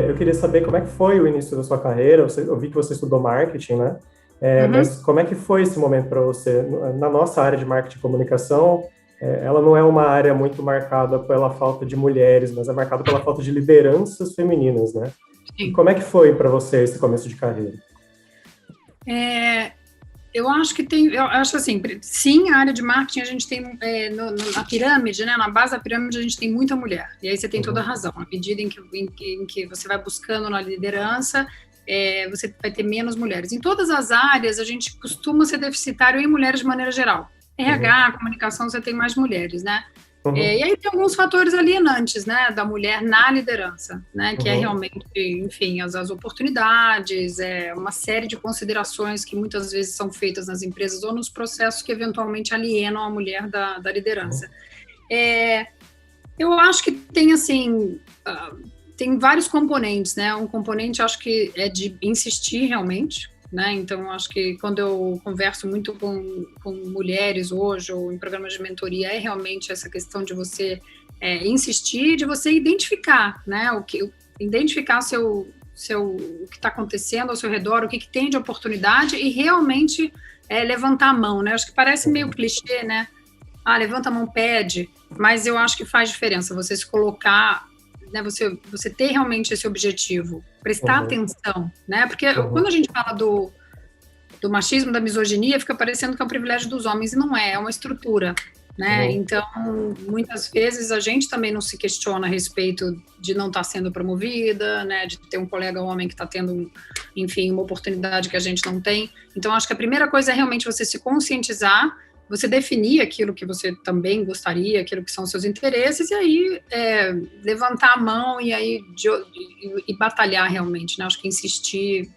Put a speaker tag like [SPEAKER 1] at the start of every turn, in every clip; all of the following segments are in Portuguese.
[SPEAKER 1] Eu queria saber como é que foi o início da sua carreira. Eu vi que você estudou marketing, né?
[SPEAKER 2] Uhum.
[SPEAKER 1] Mas como é que foi esse momento para você? Na nossa área de marketing e comunicação, ela não é uma área muito marcada pela falta de mulheres, mas é marcada pela falta de lideranças femininas, né? E
[SPEAKER 2] Sim.
[SPEAKER 1] como é que foi para você esse começo de carreira?
[SPEAKER 2] É, eu acho que tem, eu acho assim, sim, a área de marketing a gente tem, na pirâmide, né, na base da pirâmide a gente tem muita mulher, e aí você tem toda a
[SPEAKER 1] Uhum,
[SPEAKER 2] razão, à medida em que você vai buscando na liderança, você vai ter menos mulheres. Em todas as áreas a gente costuma ser deficitário em mulheres de maneira geral.
[SPEAKER 1] uhum,
[SPEAKER 2] RH, comunicação, você tem mais mulheres, né? E
[SPEAKER 1] uhum,
[SPEAKER 2] aí tem alguns fatores alienantes, né, da mulher na liderança, né, que é
[SPEAKER 1] uhum,
[SPEAKER 2] realmente, enfim, as oportunidades, uma série de considerações que muitas vezes são feitas nas empresas ou nos processos que eventualmente alienam a mulher da liderança.
[SPEAKER 1] uhum,
[SPEAKER 2] É, eu acho que tem, assim, tem vários componentes, né, um componente acho que é de insistir realmente, né, então acho que quando eu converso muito com mulheres hoje, ou em programas de mentoria, é realmente essa questão de você insistir, de você identificar, né, identificar o que está acontecendo ao seu redor, o que tem de oportunidade e realmente levantar a mão, né, acho que parece meio
[SPEAKER 1] uhum,
[SPEAKER 2] clichê, né, levanta a mão, pede, mas eu acho que faz diferença você se colocar, né, você ter realmente esse objetivo, prestar
[SPEAKER 1] uhum,
[SPEAKER 2] atenção, né, porque quando a
[SPEAKER 1] uhum,
[SPEAKER 2] gente fala do machismo, da misoginia, fica parecendo que é um privilégio dos homens, e não é uma estrutura, né,
[SPEAKER 1] uhum,
[SPEAKER 2] então, muitas vezes a gente também não se questiona a respeito de não estar sendo promovida, né, de ter um colega homem que está tendo, enfim, uma oportunidade que a gente não tem, então acho que a primeira coisa é realmente você se conscientizar, você definir aquilo que você também gostaria, aquilo que são os seus interesses, e aí levantar a mão e batalhar realmente, né, acho que insistir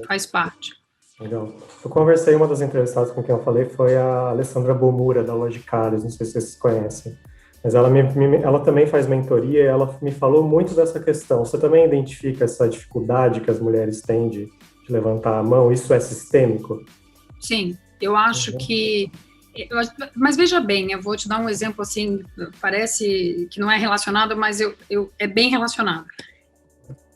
[SPEAKER 2] faz parte.
[SPEAKER 1] legal. Eu conversei, uma das entrevistadas com quem eu falei foi a Alessandra Bomura, da Logicários, não sei se vocês conhecem, mas ela também faz mentoria e ela me falou muito dessa questão. Você também identifica essa dificuldade que as mulheres têm de levantar a mão? Isso é sistêmico?
[SPEAKER 2] Sim, eu acho
[SPEAKER 1] Uhum,
[SPEAKER 2] que. Mas veja bem, eu vou te dar um exemplo assim, parece que não é relacionado, mas é bem relacionado.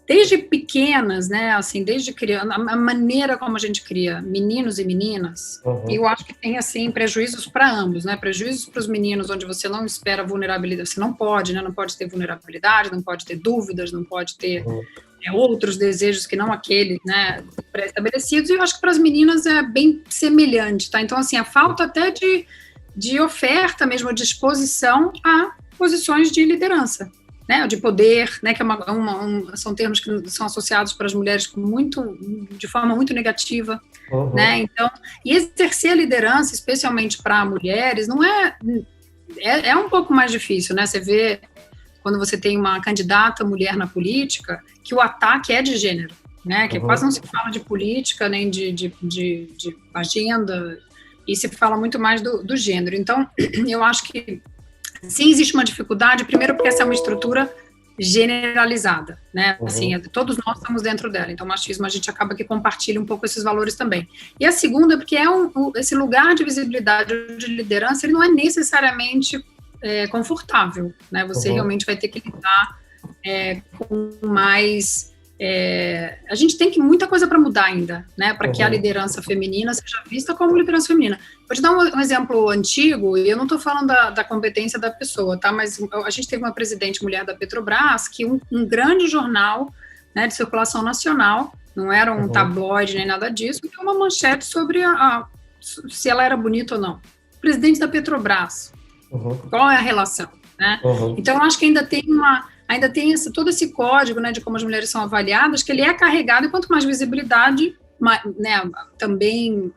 [SPEAKER 2] Desde pequenas, né, assim, desde criança, a maneira como a gente cria meninos e meninas, eu
[SPEAKER 1] uhum,
[SPEAKER 2] acho que tem, assim, prejuízos para ambos, né, prejuízos para os meninos, onde você não espera vulnerabilidade, você não pode, né, não pode ter vulnerabilidade, não pode ter dúvidas, não pode ter
[SPEAKER 1] uhum,
[SPEAKER 2] outros desejos que não aqueles, né, pré-estabelecidos, e eu acho que para as meninas é bem semelhante, tá, então, assim, a falta até de oferta mesmo, de exposição a posições de liderança, né, de poder, né, que são termos que são associados para as mulheres de forma muito negativa, né,
[SPEAKER 1] uhum,
[SPEAKER 2] então, e exercer a liderança, especialmente para mulheres, não é um pouco mais difícil, né, você vê quando você tem uma candidata mulher na política, que o ataque é de gênero, né, que quase não
[SPEAKER 1] uhum,
[SPEAKER 2] se fala de política, nem de agenda, e se fala muito mais do gênero. Então, eu acho que sim, existe uma dificuldade, primeiro porque essa é uma estrutura generalizada, né? Assim,
[SPEAKER 1] uhum,
[SPEAKER 2] todos nós estamos dentro dela. Então, o machismo a gente acaba que compartilha um pouco esses valores também. E a segunda, porque esse lugar de visibilidade de liderança, ele não é necessariamente confortável, né? Você
[SPEAKER 1] uhum,
[SPEAKER 2] realmente vai ter que lidar com mais. A gente tem muita coisa para mudar ainda, né? Para que a
[SPEAKER 1] uhum,
[SPEAKER 2] liderança feminina seja vista como liderança feminina. Vou te dar um exemplo antigo, e eu não estou falando da competência da pessoa, tá? Mas a gente teve uma presidente mulher da Petrobras, que um grande jornal, né, de circulação nacional, não era um
[SPEAKER 1] uhum,
[SPEAKER 2] tabloide nem nada disso, deu uma manchete sobre se ela era bonita ou não. Presidente da Petrobras,
[SPEAKER 1] uhum,
[SPEAKER 2] qual é a relação, né?
[SPEAKER 1] uhum,
[SPEAKER 2] Então, eu acho que ainda tem todo esse código, né, de como as mulheres são avaliadas, que ele é carregado, e quanto mais visibilidade, né, também,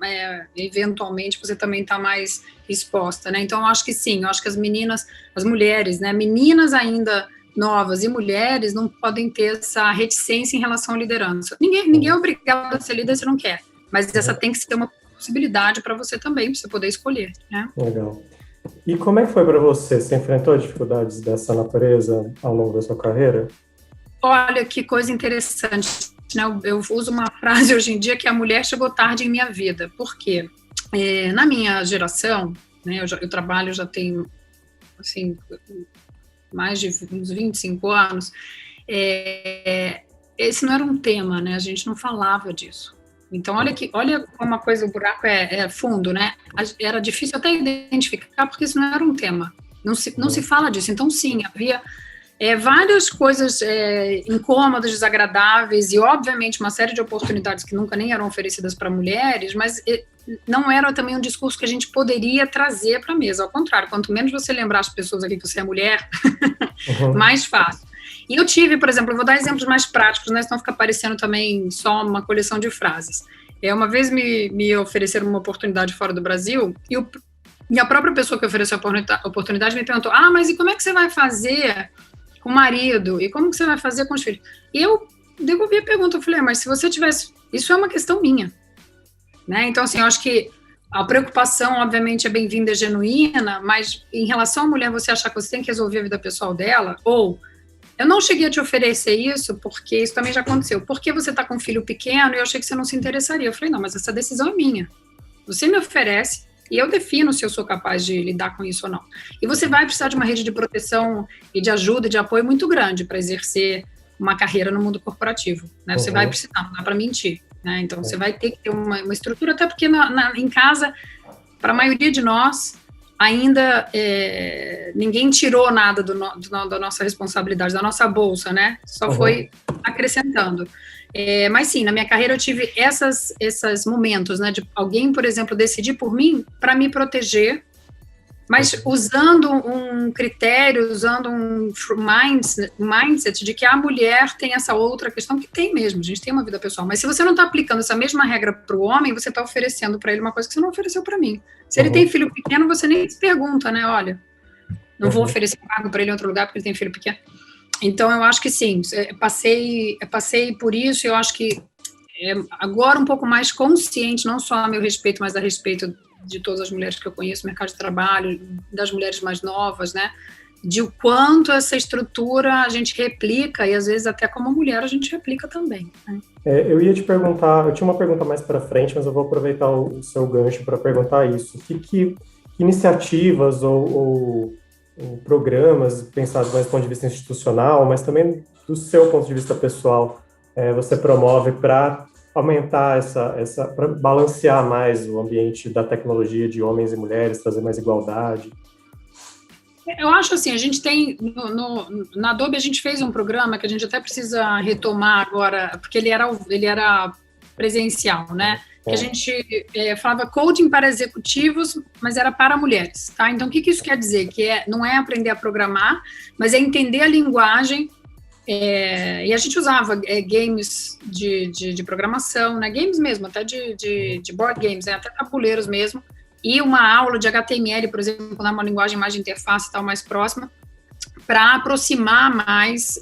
[SPEAKER 2] eventualmente, você também está mais exposta, né? Então, eu acho que sim, eu acho que as mulheres, né, meninas ainda novas e mulheres não podem ter essa reticência em relação à liderança. Ninguém é
[SPEAKER 1] uhum,
[SPEAKER 2] obrigado a ser líder se não quer, mas essa
[SPEAKER 1] uhum.
[SPEAKER 2] tem que ser uma possibilidade para você também, para você poder escolher, né?
[SPEAKER 1] Legal. E como é que foi para você? Você enfrentou dificuldades dessa natureza ao longo da sua carreira?
[SPEAKER 2] Olha que coisa interessante, né? Eu uso uma frase hoje em dia que a mulher chegou tarde em minha vida. Por quê? Na minha geração, né, eu trabalho já tem assim, mais de uns 25 anos, esse não era um tema, né? A gente não falava disso. Então, olha como a coisa, o buraco é fundo, né? Era difícil até identificar, porque isso não era um tema. Não se fala disso. Então, sim, havia várias coisas incômodas, desagradáveis e, obviamente, uma série de oportunidades que nunca nem eram oferecidas para mulheres, mas não era também um discurso que a gente poderia trazer para a mesa. Ao contrário, quanto menos você lembrar as pessoas aqui que você é mulher, mais fácil. E eu tive, por exemplo, eu vou dar exemplos mais práticos, né, senão fica parecendo também só uma coleção de frases. Uma vez me ofereceram uma oportunidade fora do Brasil e a própria pessoa que ofereceu a oportunidade me perguntou, mas e como é que você vai fazer com o marido? E como que você vai fazer com os filhos? E eu devolvi a pergunta, eu falei, mas se você tivesse... Isso é uma questão minha. Né? Então, assim, eu acho que a preocupação, obviamente, é bem-vinda, é genuína, mas em relação à mulher, você achar que você tem que resolver a vida pessoal dela, ou eu não cheguei a te oferecer isso, porque isso também já aconteceu, porque você está com um filho pequeno e eu achei que você não se interessaria. Eu falei, não, mas essa decisão é minha. Você me oferece e eu defino se eu sou capaz de lidar com isso ou não. E você vai precisar de uma rede de proteção e de ajuda e de apoio muito grande para exercer uma carreira no mundo corporativo. Né? Você vai precisar, não dá para mentir. Né? Então, você vai ter que ter uma estrutura, até porque em casa, para a maioria de nós, ainda ninguém tirou nada da nossa responsabilidade, da nossa bolsa, né? Só foi acrescentando. Mas sim, na minha carreira eu tive esses momentos, né? De alguém, por exemplo, decidir por mim para me proteger, mas usando um critério, usando um mindset de que a mulher tem essa outra questão, que tem mesmo, a gente tem uma vida pessoal, mas se você não está aplicando essa mesma regra para o homem, você está oferecendo para ele uma coisa que você não ofereceu para mim. Se ele tem filho pequeno, você nem se pergunta, né, olha, não vou oferecer um cargo para ele em outro lugar porque ele tem filho pequeno. Então, eu acho que sim, passei por isso, eu acho que agora um pouco mais consciente, não só a meu respeito, mas a respeito de todas as mulheres que eu conheço, mercado de trabalho, das mulheres mais novas, né? De o quanto essa estrutura a gente replica, e às vezes até como mulher a gente replica também. Né?
[SPEAKER 1] Eu ia te perguntar, eu tinha uma pergunta mais para frente, mas eu vou aproveitar o seu gancho para perguntar isso. Que iniciativas ou programas pensados mais do ponto de vista institucional, mas também do seu ponto de vista pessoal, você promove para aumentar para balancear mais o ambiente da tecnologia de homens e mulheres, trazer mais igualdade?
[SPEAKER 2] Eu acho assim, a gente tem, na Adobe a gente fez um programa que a gente até precisa retomar agora, porque ele era presencial, né? Que a gente falava coding para executivos, mas era para mulheres, tá? Então, o que isso quer dizer? Que não é aprender a programar, mas é entender a linguagem. E a gente usava games de programação, né? Games mesmo, até de board games, né? Até tabuleiros mesmo, e uma aula de HTML, por exemplo, uma linguagem mais de interface e tal, mais próxima, para aproximar mais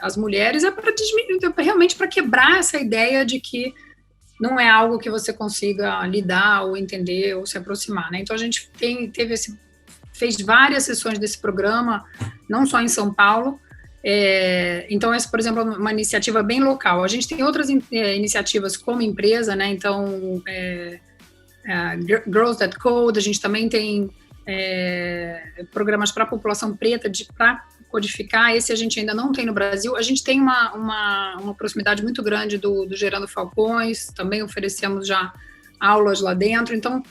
[SPEAKER 2] as mulheres, realmente para quebrar essa ideia de que não é algo que você consiga lidar ou entender ou se aproximar, né? Então a gente fez várias sessões desse programa, não só em São Paulo. Então, essa, por exemplo, é uma iniciativa bem local. A gente tem outras iniciativas como empresa, né? Então, Girls That Code, a gente também tem programas para a população preta, para codificar. Esse a gente ainda não tem no Brasil. A gente tem uma proximidade muito grande do Gerando Falcões, também oferecemos já aulas lá dentro. Então,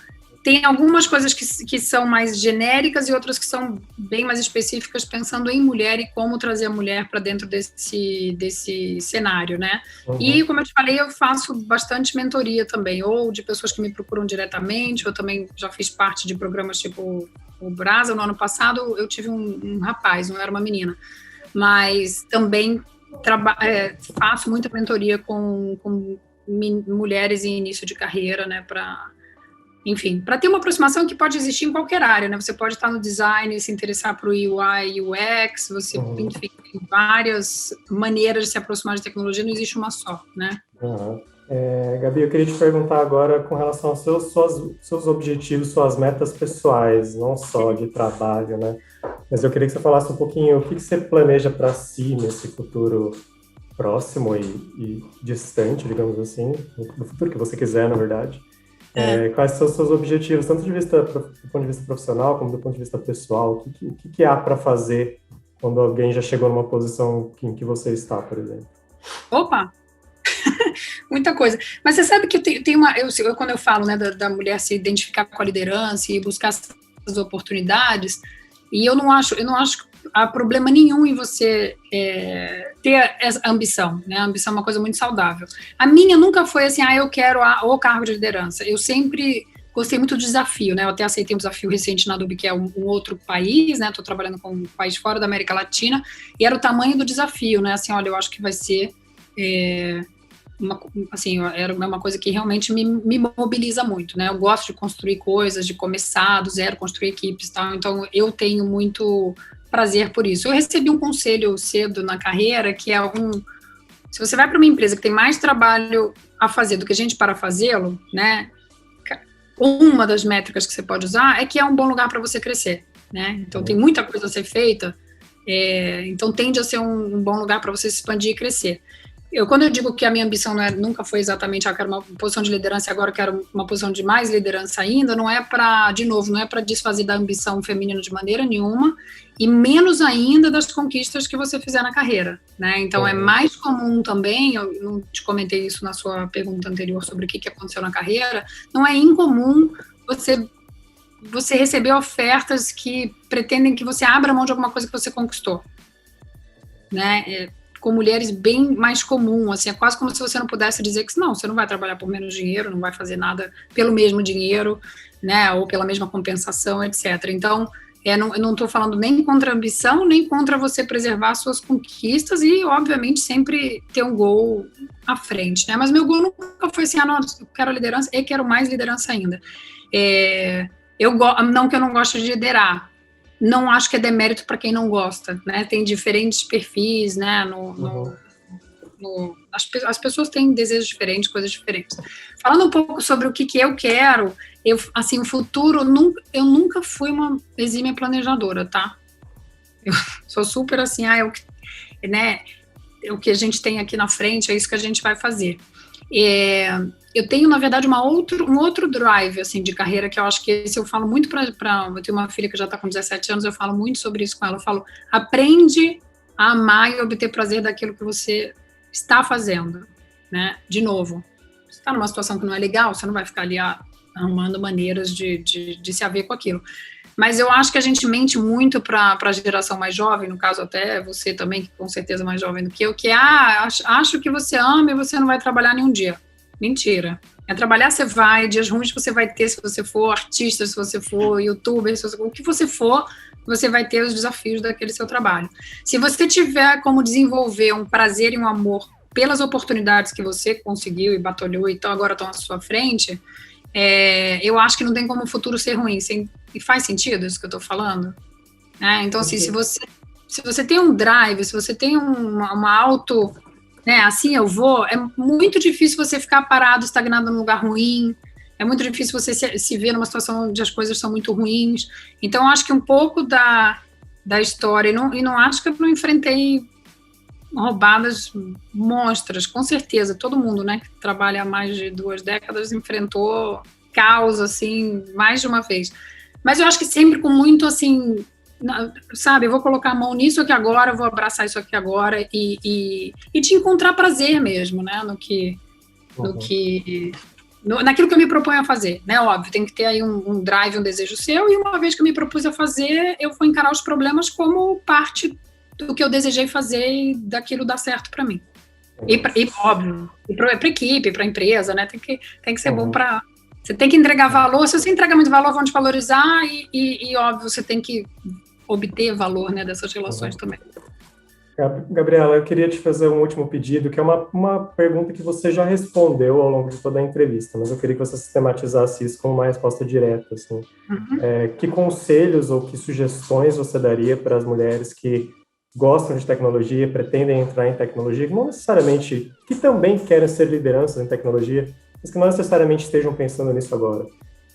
[SPEAKER 2] tem algumas coisas que são mais genéricas e outras que são bem mais específicas, pensando em mulher e como trazer a mulher para dentro desse cenário, né? E, como eu te falei, eu faço bastante mentoria também, ou de pessoas que me procuram diretamente, eu também já fiz parte de programas tipo o Brasa. No ano passado eu tive um rapaz, não era uma menina, mas também faço muita mentoria com mulheres em início de carreira, né, enfim, para ter uma aproximação que pode existir em qualquer área, né? Você pode estar no design, se interessar para o UI, UX, enfim, tem várias maneiras de se aproximar de tecnologia, não existe uma só, né?
[SPEAKER 1] Gabi, eu queria te perguntar agora com relação aos seus objetivos, suas metas pessoais, não só de trabalho, né? Mas eu queria que você falasse um pouquinho o que você planeja para si nesse futuro próximo e distante, digamos assim, no futuro que você quiser, na verdade. Quais são os seus objetivos, tanto do ponto de vista profissional como do ponto de vista pessoal? O que há para fazer quando alguém já chegou numa posição em que você está, por exemplo?
[SPEAKER 2] Opa! Muita coisa. Mas você sabe que eu tenho uma... quando eu falo, né, da mulher se identificar com a liderança e buscar essas oportunidades, e eu não acho que há problema nenhum em você ter essa ambição, né? A ambição é uma coisa muito saudável. A minha nunca foi assim, eu quero o cargo de liderança. Eu sempre gostei muito do desafio, né? Eu até aceitei um desafio recente na Adobe, que é um outro país, né? Estou trabalhando com um país fora da América Latina, e era o tamanho do desafio, né? Assim, olha, eu acho que vai ser... era uma coisa que realmente me mobiliza muito, né? Eu gosto de construir coisas, de começar do zero, construir equipes e tal, então eu tenho muito prazer por isso. Eu recebi um conselho cedo na carreira, que é se você vai para uma empresa que tem mais trabalho a fazer do que gente para fazê-lo, né? Uma das métricas que você pode usar é que é um bom lugar para você crescer, né? Então tem muita coisa a ser feita, então tende a ser um bom lugar para você se expandir e crescer. Quando eu digo que a minha ambição nunca foi exatamente, eu quero uma posição de liderança e agora eu quero uma posição de mais liderança ainda, não é para desfazer da ambição feminina de maneira nenhuma, e menos ainda das conquistas que você fizer na carreira, né? Então é mais comum também, eu não te comentei isso na sua pergunta anterior sobre o que aconteceu na carreira, não é incomum você receber ofertas que pretendem que você abra mão de alguma coisa que você conquistou, né? Com mulheres bem mais comum, assim, é quase como se você não pudesse dizer que não, você não vai trabalhar por menos dinheiro, não vai fazer nada pelo mesmo dinheiro, né, ou pela mesma compensação, etc. Então, eu não estou falando nem contra a ambição, nem contra você preservar suas conquistas e, obviamente, sempre ter um gol à frente, né, mas meu gol nunca foi assim, não, eu quero liderança e quero mais liderança ainda. Não que eu não gosto de liderar, não acho que é demérito para quem não gosta, né? Tem diferentes perfis, né? As pessoas têm desejos diferentes, coisas diferentes. Falando um pouco sobre o que eu quero, assim, o futuro, eu nunca fui uma exímia planejadora, tá? Eu sou super assim, né? O que a gente tem aqui na frente é isso que a gente vai fazer. Eu tenho, na verdade, um outro drive, assim, de carreira, que eu acho que esse eu falo muito eu tenho uma filha que já está com 17 anos, eu falo muito sobre isso com ela, eu falo, aprende a amar e obter prazer daquilo que você está fazendo, né? De novo, você está numa situação que não é legal, você não vai ficar ali arrumando maneiras de se haver com aquilo. Mas eu acho que a gente mente muito para a geração mais jovem, no caso até você também, que com certeza é mais jovem do que eu, que acho que você ama e você não vai trabalhar nenhum dia. Mentira. Trabalhar você vai, dias ruins você vai ter se você for artista, se você for youtuber, o que você for, você vai ter os desafios daquele seu trabalho. Se você tiver como desenvolver um prazer e um amor pelas oportunidades que você conseguiu e batalhou, então agora estão à sua frente, eu acho que não tem como o futuro ser ruim. E faz sentido isso que eu estou falando? Então, assim, se você tem um drive, se você tem uma auto... né, assim eu vou, é muito difícil você ficar parado, estagnado num lugar ruim, é muito difícil você se ver numa situação onde as coisas são muito ruins. Então, eu acho que um pouco da história, e não acho que eu não enfrentei roubadas monstras, com certeza, todo mundo, né, que trabalha há mais de 2 décadas enfrentou caos, assim, mais de uma vez. Mas eu acho que sempre com muito, assim... sabe, eu vou colocar a mão nisso aqui agora, eu vou abraçar isso aqui agora e te encontrar prazer mesmo, né, naquilo que eu me proponho a fazer, né, óbvio, tem que ter aí um drive, um desejo seu, e uma vez que eu me propus a fazer, eu vou encarar os problemas como parte do que eu desejei fazer e daquilo dar certo para mim. E óbvio, para a equipe, para a empresa, né, tem que ser bom para... Você tem que entregar valor, se você entrega muito valor, vão te valorizar e óbvio, você tem que obter valor, né, dessas relações também.
[SPEAKER 1] Gabriela, eu queria te fazer um último pedido, que é uma pergunta que você já respondeu ao longo de toda a entrevista, mas eu queria que você sistematizasse isso com uma resposta direta, assim. Que conselhos ou que sugestões você daria para as mulheres que gostam de tecnologia, pretendem entrar em tecnologia, que não necessariamente, que também querem ser lideranças em tecnologia, mas que não necessariamente estejam pensando nisso agora,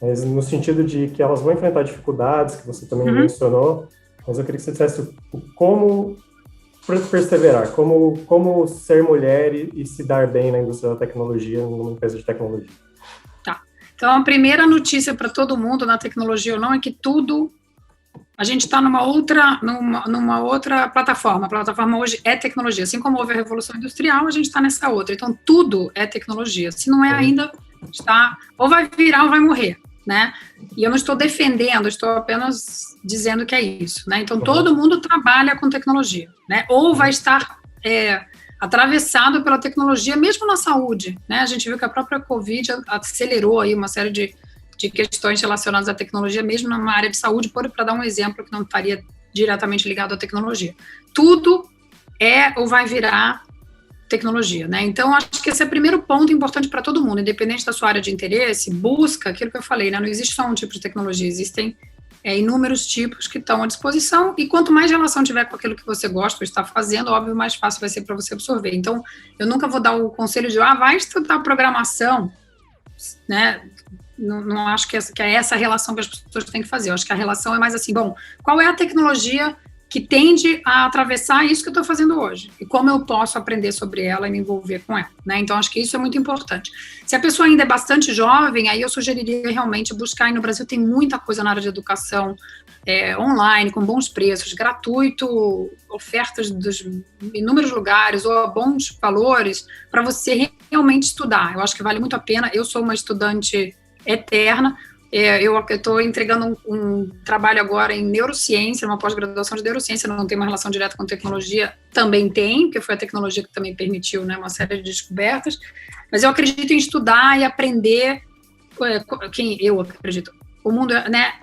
[SPEAKER 1] mas no sentido de que elas vão enfrentar dificuldades, que você também mencionou, mas eu queria que você dissesse como perseverar, como ser mulher e se dar bem na indústria da tecnologia, numa empresa de tecnologia.
[SPEAKER 2] Tá. Então, a primeira notícia para todo mundo na tecnologia ou não é que tudo a gente está numa outra plataforma. A plataforma hoje é tecnologia. Assim como houve a Revolução Industrial, a gente está nessa outra. Então, tudo é tecnologia. Se não é ainda, está ou vai virar ou vai morrer, né? E eu não estou defendendo, estou apenas dizendo que é isso, né? Então, todo mundo trabalha com tecnologia, né? Ou vai estar atravessado pela tecnologia, mesmo na saúde, né? A gente viu que a própria Covid acelerou aí uma série de questões relacionadas à tecnologia, mesmo numa área de saúde, para dar um exemplo que não estaria diretamente ligado à tecnologia. Tudo é ou vai virar tecnologia, né? Então, acho que esse é o primeiro ponto importante para todo mundo, independente da sua área de interesse, busca aquilo que eu falei, né? Não existe só um tipo de tecnologia, existem inúmeros tipos que estão à disposição, e quanto mais relação tiver com aquilo que você gosta ou está fazendo, óbvio, mais fácil vai ser para você absorver. Então, eu nunca vou dar o conselho de, vai estudar programação, né? Não acho que é essa a relação que as pessoas têm que fazer. Eu acho que a relação é mais assim, bom, qual é a tecnologia que tende a atravessar isso que eu estou fazendo hoje? E como eu posso aprender sobre ela e me envolver com ela, né? Então, acho que isso é muito importante. Se a pessoa ainda é bastante jovem, aí eu sugeriria realmente buscar, e no Brasil tem muita coisa na área de educação online, com bons preços, gratuito, ofertas dos inúmeros lugares, ou a bons valores, para você realmente estudar. Eu acho que vale muito a pena. Eu sou uma estudante eterna. Eu estou entregando um trabalho agora em neurociência, uma pós-graduação de neurociência, não tem uma relação direta com tecnologia, também tem, porque foi a tecnologia que também permitiu, né, uma série de descobertas, mas eu acredito em estudar e aprender, eu acredito, o mundo, né,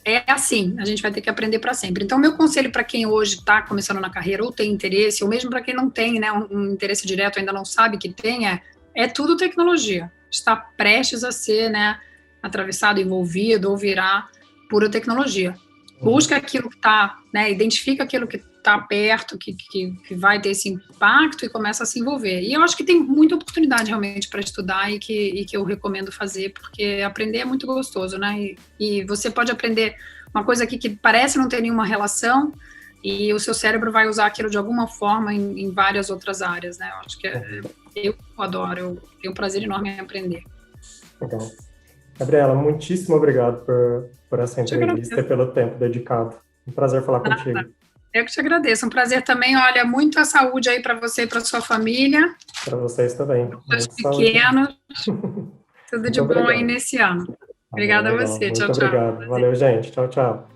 [SPEAKER 2] é assim, a gente vai ter que aprender para sempre. Então, meu conselho para quem hoje está começando na carreira, ou tem interesse, ou mesmo para quem não tem, né, um interesse direto, ainda não sabe que tem, é tudo tecnologia, está prestes a ser, né, atravessado, envolvido, ou virar pura tecnologia. Busca aquilo que está, né, identifica aquilo que está perto, que vai ter esse impacto, e começa a se envolver. E eu acho que tem muita oportunidade realmente para estudar, e que eu recomendo fazer, porque aprender é muito gostoso, né? E você pode aprender uma coisa aqui que parece não ter nenhuma relação, e o seu cérebro vai usar aquilo de alguma forma em várias outras áreas, né? Eu acho que eu adoro, eu tenho um prazer enorme em aprender.
[SPEAKER 1] Legal. Gabriela, muitíssimo obrigado por essa entrevista e pelo tempo dedicado. Um prazer falar contigo.
[SPEAKER 2] Eu que te agradeço. Um prazer também. Olha, muita saúde aí para você e para sua família.
[SPEAKER 1] Para vocês também.
[SPEAKER 2] Os pequenos. Tudo de bom aí nesse ano. Obrigada a você.
[SPEAKER 1] Muito
[SPEAKER 2] tchau, tchau.
[SPEAKER 1] Obrigado. Valeu, gente. Tchau, tchau.